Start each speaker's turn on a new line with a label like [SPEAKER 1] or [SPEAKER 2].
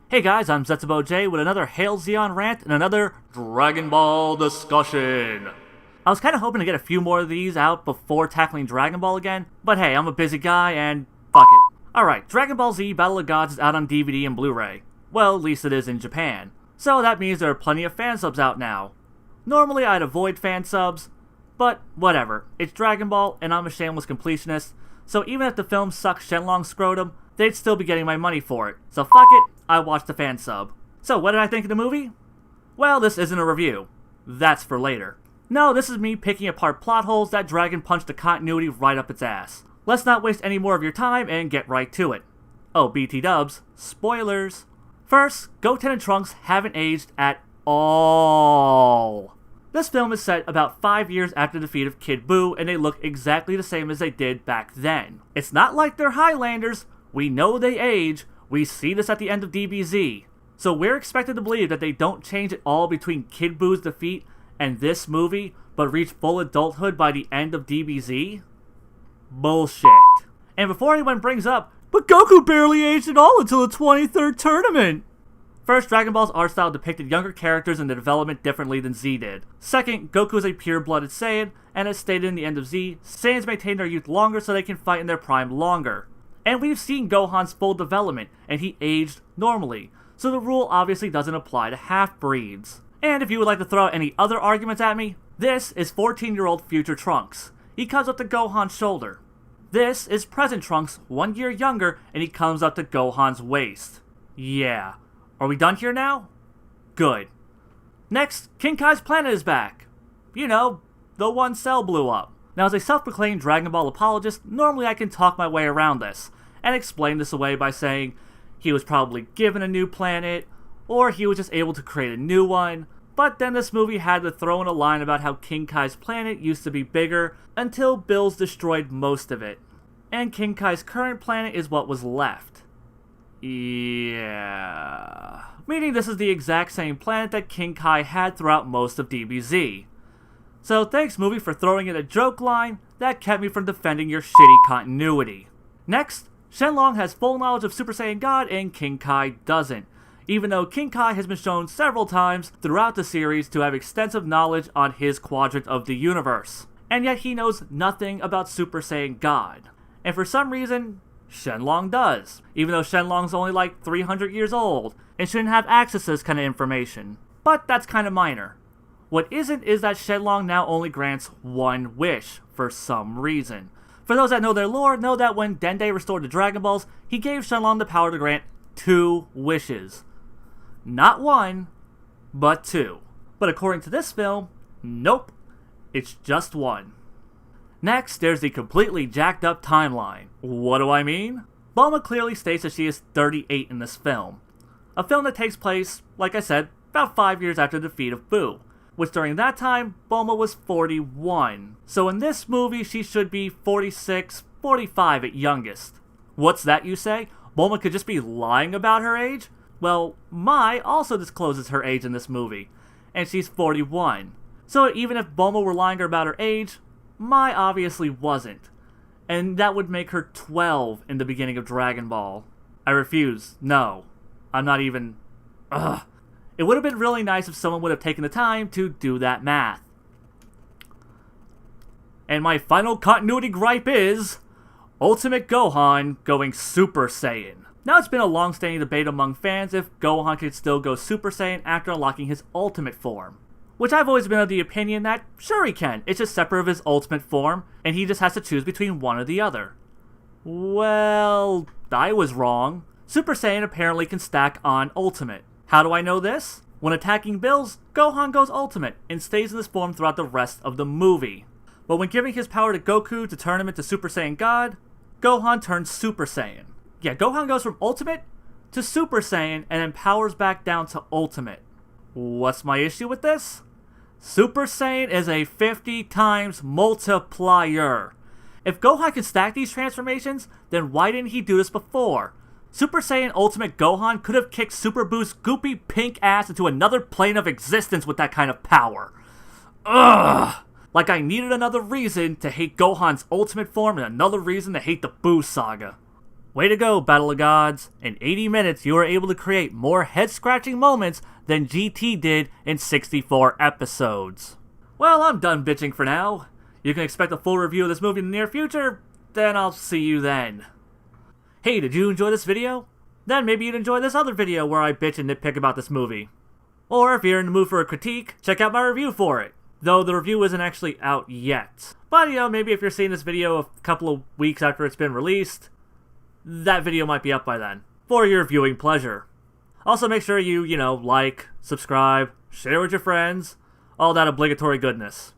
[SPEAKER 1] Hey guys, I'm Zetsubo J with another Hail Zeon rant and another Dragon Ball discussion. I was kind of hoping to get a few more of these out before tackling Dragon Ball again, but hey, I'm a busy guy and fuck it. Alright, Dragon Ball Z Battle of Gods is out on DVD and Blu-ray. Well, at least it is in Japan. So that means there are plenty of fan subs out now. Normally I'd avoid fan subs, but whatever. It's Dragon Ball and I'm a shameless completionist, so even if the film sucks Shenlong's scrotum, they'd still be getting my money for it. So fuck it, I watched the fan sub. So what did I think of the movie? Well, this isn't a review. That's for later. No, this is me picking apart plot holes that Dragon punched the continuity right up its ass. Let's not waste any more of your time and get right to it. Oh, BT dubs, spoilers. First, Goten and Trunks haven't aged at all. This film is set about 5 years after the defeat of Kid Buu, and they look exactly the same as they did back then. It's not like they're Highlanders. We know they age. We see this at the end of DBZ. So we're expected to believe that they don't change it all between Kid Buu's defeat and this movie, but reach full adulthood by the end of DBZ? Bullshit. And before anyone brings up, but Goku barely aged at all until the 23rd tournament! First, Dragon Ball's art style depicted younger characters and their development differently than Z did. Second, Goku is a pure-blooded Saiyan, and as stated in the end of Z, Saiyans maintain their youth longer so they can fight in their prime longer. And we've seen Gohan's full development, and he aged normally, so the rule obviously doesn't apply to half-breeds. And if you would like to throw out any other arguments at me, this is 14-year-old future Trunks. He comes up to Gohan's shoulder. This is present Trunks, 1 year younger, and he comes up to Gohan's waist. Yeah. Are we done here now? Good. Next, King Kai's planet is back. You know, the one Cell blew up. Now, as a self-proclaimed Dragon Ball apologist, normally I can talk my way around this, and explain this away by saying he was probably given a new planet, or he was just able to create a new one, but then this movie had to throw in a line about how King Kai's planet used to be bigger until Bills destroyed most of it, and King Kai's current planet is what was left. Yeah. Meaning this is the exact same planet that King Kai had throughout most of DBZ. So thanks movie for throwing in a joke line that kept me from defending your shitty continuity. Next, Shenlong has full knowledge of Super Saiyan God and King Kai doesn't, even though King Kai has been shown several times throughout the series to have extensive knowledge on his quadrant of the universe. And yet he knows nothing about Super Saiyan God. And for some reason, Shenlong does, even though Shenlong's only like 300 years old and shouldn't have access to this kind of information. But that's kind of minor. What isn't is that Shenlong now only grants one wish, for some reason. For those that know their lore, know that when Dende restored the Dragon Balls, he gave Shenlong the power to grant 2 wishes. Not 1, but 2. But according to this film, nope, it's just 1. Next, there's the completely jacked up timeline. What do I mean? Bulma clearly states that she is 38 in this film. A film that takes place, like I said, about 5 years after the defeat of Buu, which during that time, Bulma was 41. So in this movie, she should be 46, 45 at youngest. What's that, you say? Bulma could just be lying about her age? Well, Mai also discloses her age in this movie, and she's 41. So even if Bulma were lying about her age, Mai obviously wasn't. And that would make her 12 in the beginning of Dragon Ball. I refuse. No. I'm not even... Ugh. It would have been really nice if someone would have taken the time to do that math. And my final continuity gripe is... Ultimate Gohan going Super Saiyan. Now it's been a long-standing debate among fans if Gohan could still go Super Saiyan after unlocking his ultimate form. Which I've always been of the opinion that, sure he can, it's just separate of his ultimate form, and he just has to choose between one or the other. Well, I was wrong. Super Saiyan apparently can stack on Ultimate. How do I know this? When attacking Bills, Gohan goes Ultimate, and stays in this form throughout the rest of the movie. But when giving his power to Goku to turn him into Super Saiyan God, Gohan turns Super Saiyan. Yeah, Gohan goes from Ultimate to Super Saiyan, and then powers back down to Ultimate. What's my issue with this? Super Saiyan is a 50 times multiplier. If Gohan can stack these transformations, then why didn't he do this before? Super Saiyan Ultimate Gohan could have kicked Super Buu's goopy pink ass into another plane of existence with that kind of power. Ugh! Like I needed another reason to hate Gohan's ultimate form and another reason to hate the Buu saga. Way to go, Battle of Gods. In 80 minutes, you were able to create more head-scratching moments than GT did in 64 episodes. Well, I'm done bitching for now. You can expect a full review of this movie in the near future, then I'll see you then. Hey, did you enjoy this video? Then maybe you'd enjoy this other video where I bitch and nitpick about this movie. Or if you're in the mood for a critique, check out my review for it. Though the review isn't actually out yet. But, maybe if you're seeing this video a couple of weeks after it's been released, that video might be up by then, for your viewing pleasure. Also make sure you, like, subscribe, share with your friends, all that obligatory goodness.